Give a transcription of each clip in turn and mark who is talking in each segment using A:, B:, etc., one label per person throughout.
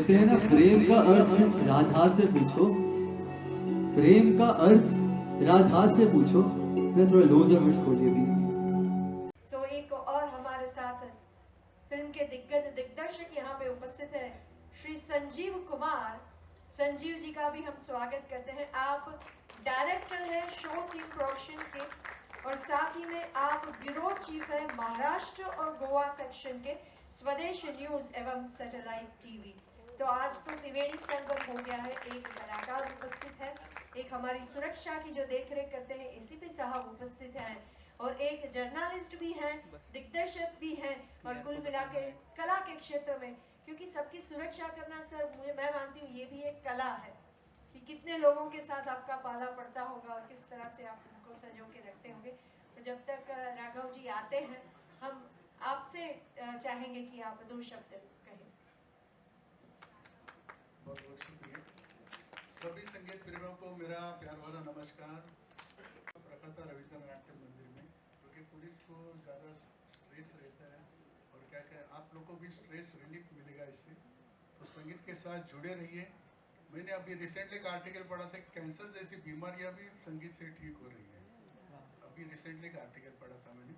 A: कहते हैं ना, प्रेम का अर्थ राधा से पूछो, प्रेम का अर्थ राधा से पूछो। मैं थोड़ा लोज और मिड्स खोलिए प्लीज।
B: तो एक और हमारे साथ फिल्म के दिग्गज दिग्दर्शक यहाँ पे उपस्थित है, श्री संजीव कुमार। संजीव जी का भी हम स्वागत करते हैं। आप डायरेक्टर हैं शो थीम प्रोडक्शन के, और साथ ही में आप ब्यूरो चीफ है महाराष्ट्र और गोवा सेक्शन के स्वदेश न्यूज एवं सैटेलाइट टीवी। तो आज तो त्रिवेणी संगम हो गया है, एक कलाकार उपस्थित है, एक हमारी सुरक्षा की जो देखरेख करते हैं एसीपी साहब उपस्थित हैं, और एक जर्नलिस्ट भी हैं, दिग्दर्शक भी हैं, और कुल मिला के कला के क्षेत्र में, क्योंकि सबकी सुरक्षा करना सर मैं मानती हूँ ये भी एक कला है कि कितने लोगों के साथ आपका पाला पड़ता होगा और किस तरह से आप उनको संजो के रखते होंगे। तो जब तक राघव जी आते हैं, हम आपसे चाहेंगे कि आप दो शब्द कहें।
C: बहुत बहुत शुक्रिया। सभी संगीत प्रेमियों को मेरा प्यार भरा नमस्कार। रखा था रविंद्र नाट्य मंदिर में, क्योंकि पुलिस को ज़्यादा स्ट्रेस रहता है, और क्या क्या आप लोग को भी स्ट्रेस रिलीफ मिलेगा इससे, तो संगीत के साथ जुड़े रहिए। मैंने अभी रिसेंटली एक आर्टिकल पढ़ा था, कैंसर जैसी बीमारियां भी संगीत से ठीक हो रही है। अभी रिसेंटली एक आर्टिकल पढ़ा था मैंने,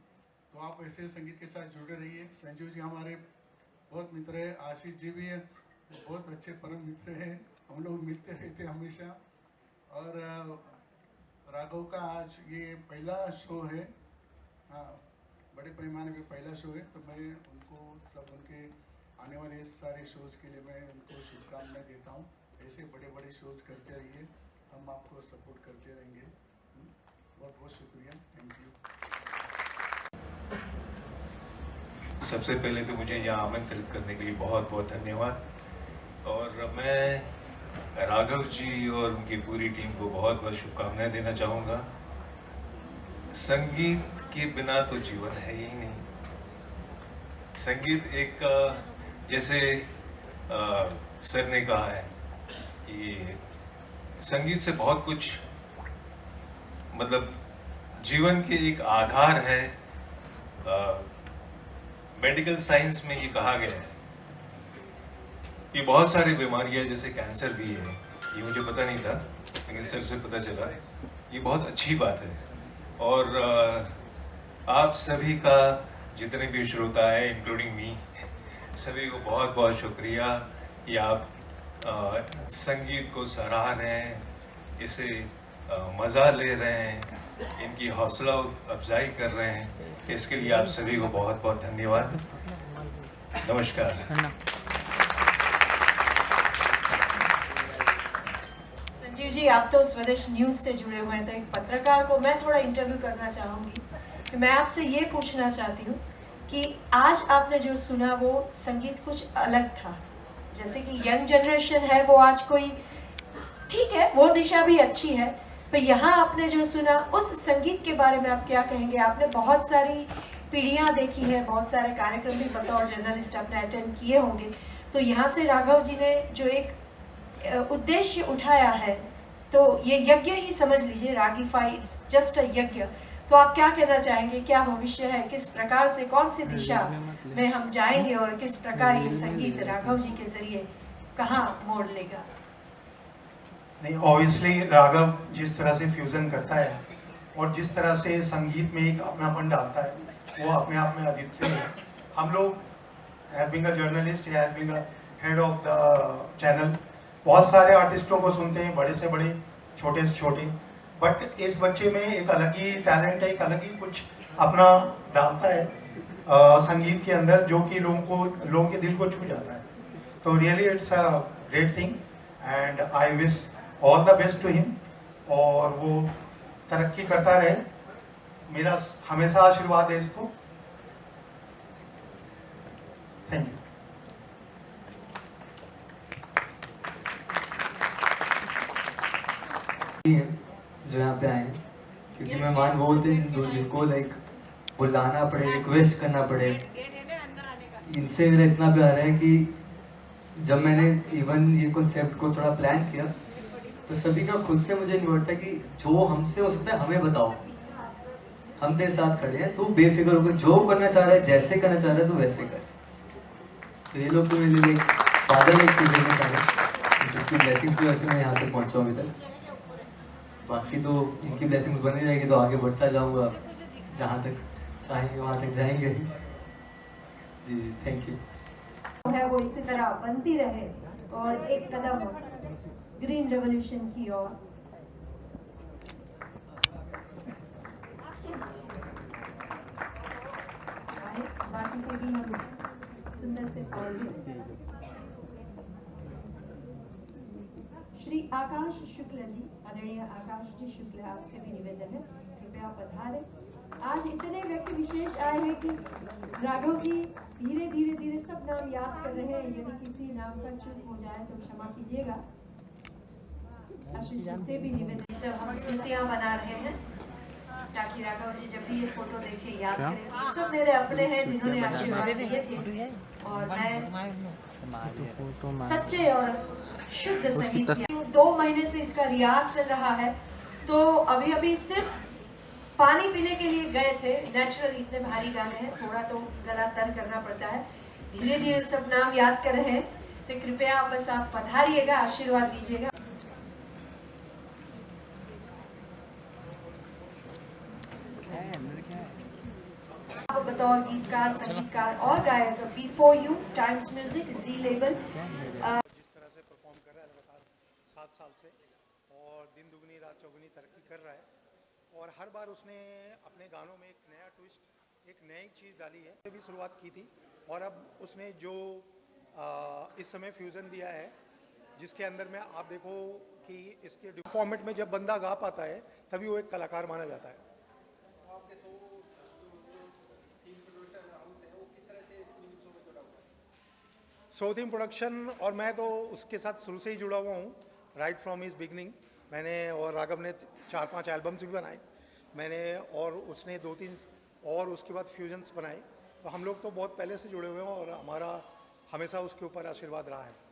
C: तो आप ऐसे संगीत के साथ जुड़े रहिए। संजीव जी हमारे बहुत मित्र है, आशीष जी भी है, बहुत अच्छे परम मित्र हैं, हम लोग मिलते रहते हमेशा। और राघव का आज ये पहला शो है, हाँ बड़े पैमाने पे पहला शो है, तो मैं उनको सब उनके आने वाले सारे शोज़ के लिए मैं उनको शुभकामनाएं देता हूँ। ऐसे बड़े बड़े शोज़ करते रहिए, हम आपको सपोर्ट करते रहेंगे। बहुत बहुत शुक्रिया, थैंक यू।
D: सबसे पहले तो मुझे यहाँ आमंत्रित करने के लिए बहुत बहुत धन्यवाद, और मैं राघव जी और उनकी पूरी टीम को बहुत बहुत शुभकामनाएं देना चाहूँगा। संगीत के बिना तो जीवन है ही नहीं। संगीत एक जैसे सर ने कहा है कि संगीत से बहुत कुछ, मतलब जीवन के एक आधार है। मेडिकल साइंस में ये कहा गया है कि बहुत सारी बीमारियां जैसे कैंसर भी है, ये मुझे पता नहीं था लेकिन सर से पता चला, ये बहुत अच्छी बात है। और आप सभी का, जितने भी श्रोता हैं इंक्लूडिंग मी, सभी को बहुत बहुत शुक्रिया कि आप संगीत को सराह रहे हैं, इसे मज़ा ले रहे हैं, इनकी हौसला अफजाई कर रहे हैं। इसके लिए आप सभी को बहुत बहुत धन्यवाद। नमस्कार।
B: संजीव जी, आप तो स्वदेश न्यूज से जुड़े हुए हैं, तो एक पत्रकार को मैं थोड़ा इंटरव्यू करना चाहूँगी कि मैं आपसे ये पूछना चाहती हूँ कि आज आपने जो सुना वो संगीत कुछ अलग था। जैसे कि यंग जनरेशन है वो आज कोई, ठीक है वो दिशा भी अच्छी है, पर यहाँ आपने जो सुना उस संगीत के बारे में आप क्या कहेंगे? आपने बहुत सारी पीढ़ियाँ देखी है, बहुत सारे कार्यक्रम भी बतौर जर्नलिस्ट आपने अटेंड किए होंगे, तो यहाँ से राघव जी ने जो एक उद्देश्य उठाया है, तो ये यज्ञ ही समझ लीजिए, रागीफाई इट्स जस्ट अ यज्ञ। तो आप क्या कहना चाहेंगे, क्या भविष्य है, किस प्रकार से, कौन सी दिशा में हम जाएंगे, और किस प्रकार ये संगीत राघव जी के जरिए कहाँ मोड़ लेगा?
E: नहीं, ऑब्वियसली राघव जिस तरह से फ्यूज़न करता है और जिस तरह से संगीत में एक अपनापन डालता है, वो अपने आप में अद्वितीय है। हम लोग as being a journalist, as being a head of the channel, बहुत सारे आर्टिस्टों को सुनते हैं, बड़े से बड़े, छोटे से छोटे, बट इस बच्चे में एक अलग ही टैलेंट है, एक अलग ही कुछ अपना डालता है संगीत के अंदर, जो कि लोगों के दिल को छू जाता है। तो really it's a great thing, and I wish all the best to him, और वो तरक्की करता रहे। मेरा हमेशा आशीर्वाद है इसको। Thank you.
A: जो यहाँ पे आए हैं, क्योंकि मेहमान वो होते हैं जिनको लाइक बुलाना पड़े, रिक्वेस्ट करना पड़े। इनसे मेरा इतना प्यार है कि जब मैंने इवन ये कॉन्सेप्ट को थोड़ा प्लान किया, तो सभी का खुद से मुझे नहीं होता कि जो हमसे हो सकता है हमें बताओ, हम तेरे साथ खड़े हैं, तू बेफिक्र होकर जो करना चाह रहा है, जैसे करना चाह रहा है, तू वैसे कर। तो ये लोग तो मेरे लिए फादर एक टीचर के साथ सबकी ब्लेसिंग्स की वजह से मैं यहाँ तक पहुँचा हूँ अभी तक। बाकी तो इनकी ब्लेसिंग्स बनी रहेगी तो आगे बढ़ता जाऊँगा, जहाँ तक चाहेंगे वहाँ तक जाएंगे। जी थैंक यू।
B: है वो इसी तरह बनती रहे और एक कदम ग्रीन रेवोल्यूशन की ओर। बाकी के भी हम सुंदर से पाएंगे। श्री आकाश शुक्ल जी, आदरणीय आकाश जी शुक्ल, आपसे भी निवेदन है कृपया पधारे। आज इतने व्यक्ति विशेष आए हैं कि राघव जी धीरे धीरे धीरे सब नाम याद कर रहे हैं, यदि किसी नाम का चूक हो जाए तो क्षमा कीजिएगा। आशीष जी से भी निवेदन, सब हम स्मृतियां बना रहे हैं ताकि राघव जी जब भी ये फोटो देखे याद करें सब मेरे अपने हैं जिन्होंने आशीर्वाद दिए थे और मैं सच्चे और शुद्ध संगीत 2 महीने से इसका रियाज चल रहा है। तो अभी अभी सिर्फ पानी पीने के लिए गए थे, नेचुरल इतने भारी गाने हैं, थोड़ा तो गला तर करना पड़ता है। धीरे धीरे सब नाम याद कर रहे हैं तो कृपया बस आप पधारिएगा, आशीर्वाद दीजिएगा। बतौर गीतकार, संगीतकार और गायक बिफोर यू टाइम्स म्यूजिक जी लेबल
E: जिस तरह से परफॉर्म कर रहा है लगातार 7 साल से और दिन दुगनी रात चौगुनी तरक्की कर रहा है और हर बार उसने अपने गानों में एक नया ट्विस्ट, एक नई चीज़ डाली है। भी शुरुआत की थी और अब उसने जो इस समय फ्यूज़न दिया है जिसके अंदर में आप देखो कि इसके फॉर्मेट में जब बंदा गा पाता है तभी वो एक कलाकार माना जाता है। सो थीम प्रोडक्शन और मैं तो उसके साथ शुरू से ही जुड़ा हुआ हूँ, राइट फ्रॉम हिज बिगनिंग। मैंने और राघव ने 4-5 एल्बम्स भी बनाए मैंने, और उसने 2-3 और उसके बाद फ्यूजन्स बनाए। तो हम लोग तो बहुत पहले से जुड़े हुए हैं और हमारा हमेशा उसके ऊपर आशीर्वाद रहा है।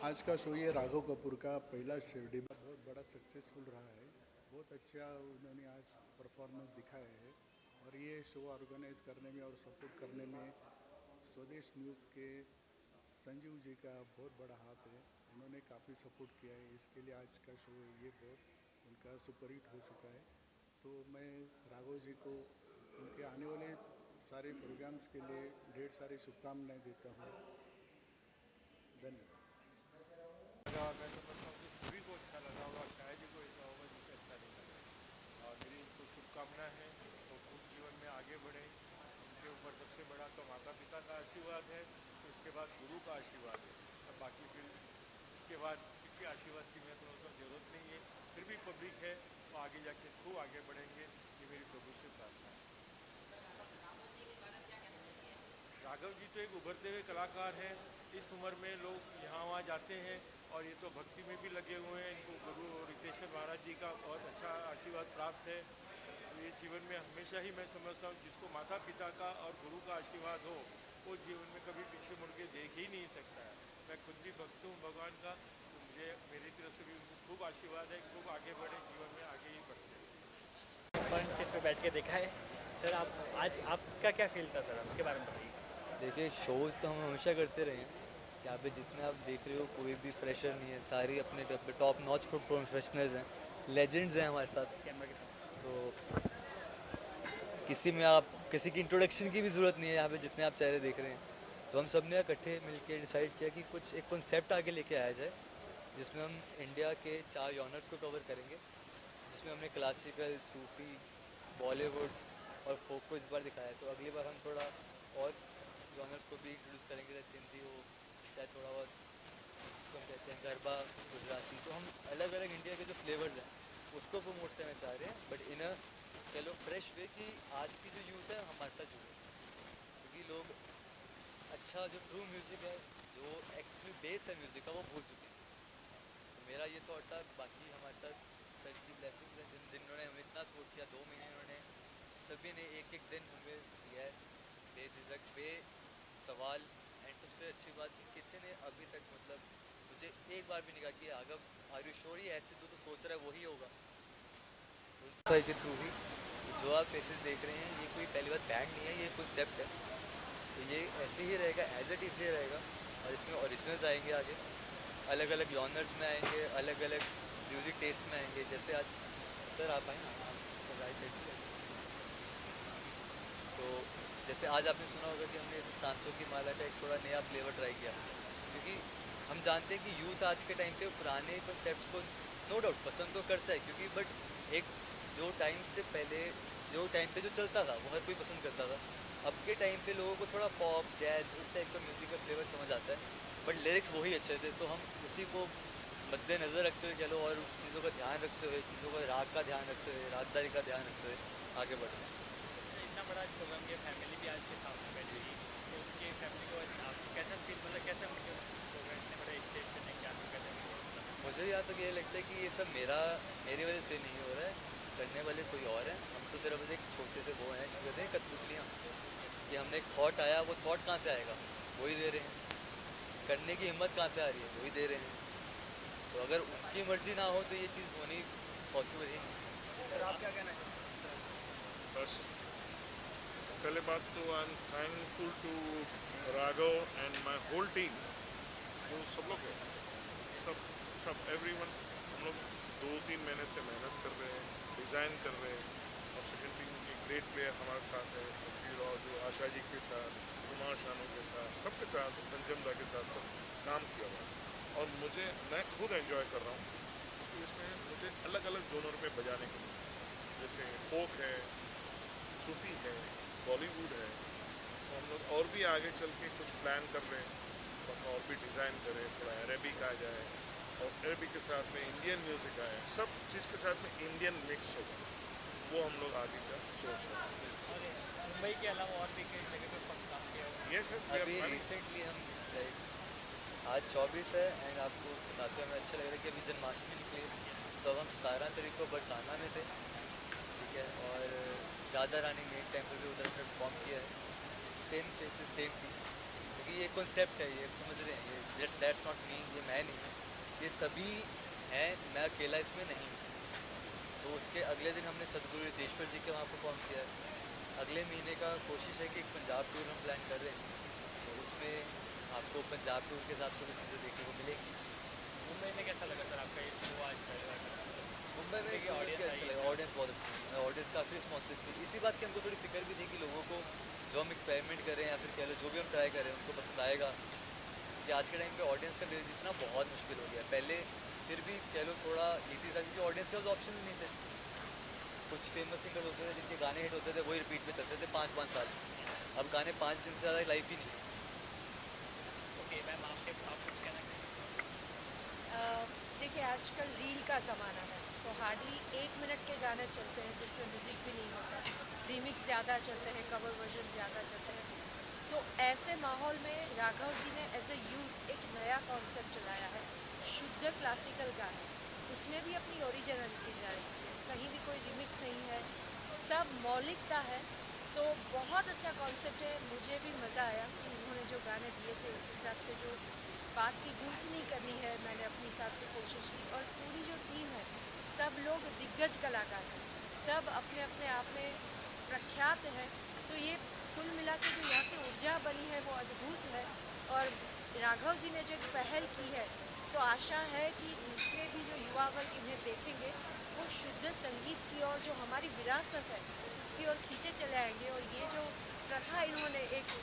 C: आज का शो ये राघव कपूर का पहला शिरडी में बहुत बड़ा सक्सेसफुल रहा है। बहुत अच्छा उन्होंने आज परफॉर्मेंस दिखाया है और ये शो ऑर्गेनाइज करने में और सपोर्ट करने में स्वदेश न्यूज़ के संजीव जी का बहुत बड़ा हाथ है। उन्होंने काफ़ी सपोर्ट किया है, इसके लिए आज का शो ये बहुत उनका सुपरहिट हो चुका है। तो मैं राघव जी को उनके आने वाले सारे प्रोग्राम्स के लिए ढेर सारी शुभकामनाएं देता हूँ। धन्यवाद।
F: मैं समझता हूँ कि सभी को अच्छा लगा होगा, शायद ही कोई ऐसा होगा जिसे अच्छा नहीं लगा। और मेरी तो शुभकामना है वो खूब जीवन में आगे बढ़े। उनके ऊपर सबसे बड़ा तो माता पिता का आशीर्वाद है, तो उसके बाद गुरु का आशीर्वाद है, और बाकी फिर इसके बाद किसी आशीर्वाद की मैं समझता हूँ जरूरत नहीं है। फिर भी पब्लिक है तो आगे जाके खूब आगे बढ़ेंगे, ये मेरी प्रभु से प्रार्थना है। राघव जी तो एक उभरते हुए कलाकार हैं। इस उम्र में लोग यहाँ वहाँ जाते हैं और ये तो भक्ति में भी लगे हुए हैं। इनको गुरु रितेश्वर महाराज जी का बहुत अच्छा आशीर्वाद प्राप्त है। ये जीवन में हमेशा ही मैं समझता हूँ जिसको माता पिता का और गुरु का आशीर्वाद हो वो जीवन में कभी पीछे मुड़ के देख ही नहीं सकता है। मैं खुद भी भक्त हूँ भगवान का, तो मुझे मेरी तरफ से भी उनको खूब आशीर्वाद है, खूब आगे बढ़े, जीवन में आगे ही बढ़ते हैं।
G: फ्रंट सीट पे बैठ के देखा है सर। आप आज आपका क्या फील था सर, उसके बारे में बताइए।
H: देखिए शोज़ तो हम हमेशा करते रहे हैं, यहाँ पे जितने आप देख रहे हो कोई भी प्रेशर नहीं है, सारी अपने टॉप नॉच प्रोफेशनल्स हैं, लेजेंड्स हैं हमारे साथ। तो किसी में आप किसी की इंट्रोडक्शन की भी ज़रूरत नहीं है, यहाँ पे जितने आप चेहरे देख रहे हैं। तो हम सब ने इकट्ठे मिलके डिसाइड किया कि कुछ एक कॉन्सेप्ट आगे लेके आया जाए जिसमें हम इंडिया के 4 जॉनर्स को कवर करेंगे, जिसमें हमने क्लासिकल, सूफी, बॉलीवुड और फोक को इस बार दिखाया है। तो अगली बार हम थोड़ा और जॉनर्स को भी इंट्रोड्यूस करेंगे, जैसे सिंधी हो, चाहे थोड़ा बहुत उसको हम कहते हैं गरबा, गुजराती। तो हम अलग अलग इंडिया के जो फ्लेवर्स हैं उसको प्रमोट करना चाह रहे हैं, बट इन अ कह लो फ्रेश वे कि आज की जो यूथ है हमारे साथ जुड़े, क्योंकि लोग अच्छा जो ट्रू म्यूज़िक है, जो एक्चुअली बेस है म्यूज़िक का, वो भूल चुके हैं। तो मेरा ये थॉट था, बाकी हमारे साथ सर की ब्लेसिंग्स हैं जिन्होंने हमें इतना सपोर्ट किया। 2 महीने उन्होंने सभी ने एक एक दिन हमें दिया है, बेझिझक बे सवाल एंड सबसे अच्छी बात कि किसी ने अभी तक मतलब मुझे एक बार भी नहीं कहा कि राघव आर यू श्योर ये ऐसे जो तो सोच रहा है वही होगा। भाई के थ्रू भी जो आप फेसेस देख रहे हैं ये कोई पहली बात बैंड नहीं है, ये कॉन्सेप्ट है। तो ये ऐसे ही रहेगा, एज इट इज़ ही रहेगा। और इसमें ओरिजिनल्स आएंगे आगे, अलग अलग जॉनर्स में आएंगे, अलग अलग म्यूज़िक टेस्ट में आएंगे। जैसे आज सर आप आए ना, आप सब राइट साइड। तो जैसे आज आपने सुना होगा कि हमने सांसों की माला का एक थोड़ा नया फ्लेवर ट्राई किया, क्योंकि हम जानते हैं कि यूथ आज के टाइम पे पुराने कॉन्सेप्ट्स को नो डाउट पसंद तो करता है, क्योंकि बट एक जो टाइम से पहले जो टाइम पे जो चलता था वो हर कोई पसंद करता था। अब के टाइम पे लोगों को थोड़ा पॉप जैज उस टाइप का म्यूज़िक का फ्लेवर समझ आता है, बट लिरिक्स वही अच्छे थे। तो हम उसी को मद्देनज़र रखते हुए चलो और चीज़ों का ध्यान रखते हुए, चीज़ों का राग का ध्यान रखते हुए, रागदारी का ध्यान रखते हुए आगे बढ़ रहे हैं।
G: इतना बड़ा प्रोग्राम की फैमिली भी आज के सामने बैठी हुई, तो उनकी फैमिली को अच्छा आपको कैसा फील, मतलब कैसे उनके प्रोग्राम इतने बड़े स्टेज पे देख के आपको कैसे फील?
H: मुझे यहाँ तक ये लगता है कि ये सब मेरी वजह से नहीं हो रहा है, करने वाले कोई और हैं। हम तो सिर्फ एक छोटे से वो हैं जिसे कहते हैं कठपुतलियाँ, कि हमने एक थॉट आया, वो थॉट कहाँ से आएगा, वही दे रहे हैं। करने की हिम्मत कहाँ से आ रही है, वही दे रहे हैं। तो अगर उनकी मर्जी ना हो तो ये चीज़ होनी पॉसिबल ही नहीं।
G: सर आप क्या कहना चाहते हैं?
F: बस पहले बात तो I am thankful to Raghav and my whole team, जो सब लोग हैं, सब एवरीवन। हम लोग 2-3 महीने से मेहनत कर रहे हैं, डिज़ाइन कर रहे हैं, और सेकेंड टीम के ग्रेट प्लेयर हमारे साथ है, सफीर और जो आशा जी के साथ, कुमार शानू के साथ, सबके साथ, पंचम दा के साथ सब काम किया हुआ है। और मैं खुद एंजॉय कर रहा हूँ, क्योंकि इसमें मुझे अलग अलग जोनर में बजाने को मिला, जैसे फोक है, सूफी है, बॉलीवुड है। तो हम लोग और भी आगे चल के कुछ प्लान कर रहे हैं, और भी डिज़ाइन करें, थोड़ा अरेबिक आ जाए और अरेबिक के साथ में इंडियन म्यूज़िक आए, सब चीज़ के साथ में इंडियन मिक्स होगा, वो हम लोग आगे का सोच रहे हैं।
G: और मुंबई के अलावा और भी कई जगह पे काम किया हुआ है?
F: यस यस,
H: अभी रिसेंटली हम लाइक आज 24 है एंड आपको बताते हुए हमें अच्छा लग रहा है कि अभी जन्माष्टमी निकली है, तो अब हम 17 तारीख को बरसाना में थे, ठीक है। और राधा रानी मेन टेम्पल पे उधर हमने परफॉर्म किया है, सेम फेसेस सेम थी, क्योंकि ये कॉन्सेप्ट है, ये समझ रहे हैं, ये दैट्स नॉट मी, ये मैं नहीं हूँ, ये सभी हैं, मैं अकेला इसमें नहीं हूँ। तो उसके अगले दिन हमने सदगुरु रितेश्वर जी के वहाँ परफॉर्म किया है। अगले महीने का कोशिश है कि एक पंजाब टूर हम प्लान कर रहे हैं, तो उसमें आपको पंजाब टूर के हिसाब से कुछ चीज़ें देखने को मिलेगी।
G: मुंबई में कैसा लगा सर आपका ये शो आज पहला?
H: मुंबई में
G: देखिए,
H: ऑडियंस
G: audience
H: अच्छा
G: आई है।
H: लगा, ऑडियंस बहुत अच्छी है, ऑडियंस काफ़ी रिस्पॉन्सिव थी। इसी बात की हमको थोड़ी फिक्र भी थी कि लोगों को जो हम एक्सपेरिमेंट करें या फिर कह लो जो भी हम ट्राई करें उनको पसंद आएगा, कि आज के टाइम पे ऑडियंस का दिल जीतना बहुत मुश्किल हो गया। पहले फिर भी कह लो थोड़ा ईजी था, क्योंकि ऑडियंस के पास ऑप्शन नहीं थे। कुछ फेमस सिंगर होते थे जिनके गाने हिट होते थे, वही रिपीट में चलते थे 5-5 साल। अब गाने 5 दिन से ज़्यादा लाइफ ही नहीं है।
G: ओके मैम, आप कुछ कहना चाहेंगे?
B: देखिए आजकल रील का ज़माना है, तो हार्डली 1 मिनट के गाने चलते हैं जिसमें म्यूज़िक भी नहीं होता, रीमिक्स ज़्यादा चलते हैं, कवर वर्जन ज़्यादा चलते हैं। तो ऐसे माहौल में राघव जी ने एज ए यूथ एक नया कॉन्सेप्ट चलाया है, शुद्ध क्लासिकल गाने, उसमें भी अपनी ओरिजिनलिटी जा रही है, कहीं भी कोई रिमिक्स नहीं है, सब मौलिकता है। तो बहुत अच्छा कॉन्सेप्ट है, मुझे भी मज़ा आया कि उन्होंने जो गाने दिए थे उस हिसाब से जो बात की गूंथनी करनी है मैंने अपने हिसाब से कोशिश की। और पूरी जो टीम है सब लोग दिग्गज कलाकार हैं, सब अपने अपने आप में प्रख्यात हैं। तो ये कुल मिला के जो यहाँ से ऊर्जा बनी है वो अद्भुत है। और राघव जी ने जो पहल की है तो आशा है कि दूसरे भी जो युवा वर्ग इन्हें देखेंगे वो शुद्ध संगीत की और जो हमारी विरासत है उसकी ओर खींचे चले आएंगे। और ये जो प्रथा इन्होंने एक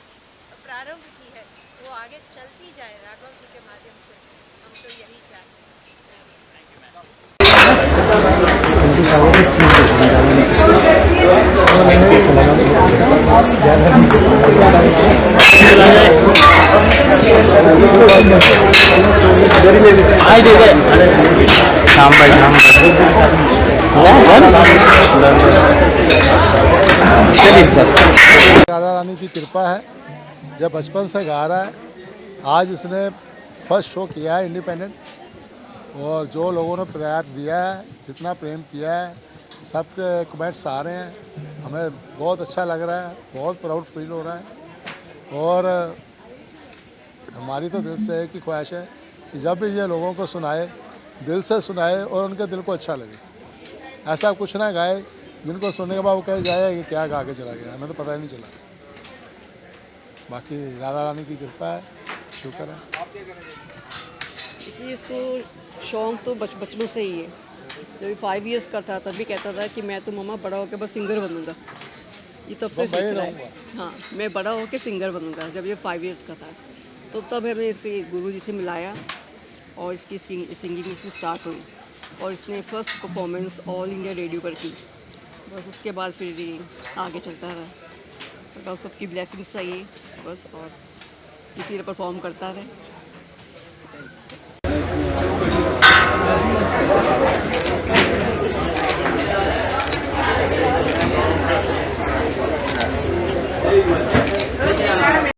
B: प्रारंभ की है वो आगे चलती जाए राघव जी के माध्यम से, हम तो यही चाहते हैं।
G: Thank you ma'am.
C: Radha Rani की कृपा है, जब बचपन से गा रहा है, आज इसने फर्स्ट शो किया है इंडिपेंडेंट, और जो लोगों ने प्यार दिया है, जितना प्रेम किया है, सब कमेंट्स आ रहे हैं, हमें बहुत अच्छा लग रहा है, बहुत प्राउड फील हो रहा है। और हमारी तो दिल से एक ही ख्वाहिश है कि जब भी ये लोगों को सुनाए, दिल से सुनाए और उनके दिल को अच्छा लगे। ऐसा कुछ ना गाए जिनको सुनने के बाद वो कहे जाए कि क्या गा के चला गया, हमें तो पता ही नहीं चला। बाकी राधा रानी की कृपा है, शुक्र है।
I: देखिए, इसको शौक तो बचपन से ही है। जब 5 इयर्स का था तभी कहता था कि मैं तो मम्मा बड़ा होकर बस सिंगर बनूंगा। ये तब से
C: बस वही
I: सीख रहा है।
C: रहूँगा।
I: हाँ, मैं बड़ा होकर सिंगर बनूंगा। जब ये 5 इयर्स का था तो तब हमें इसे गुरुजी से मिलाया और इसकी सिंगिंग इसकी स्टार्ट हुई और इसने first performance all India radio पर की। बस उसके बाद फिर ये आगे चलता रहा। बस सबकी ब्लेसिंग्स चाहिए बस, और इसी तरह परफॉर्म करता रहे।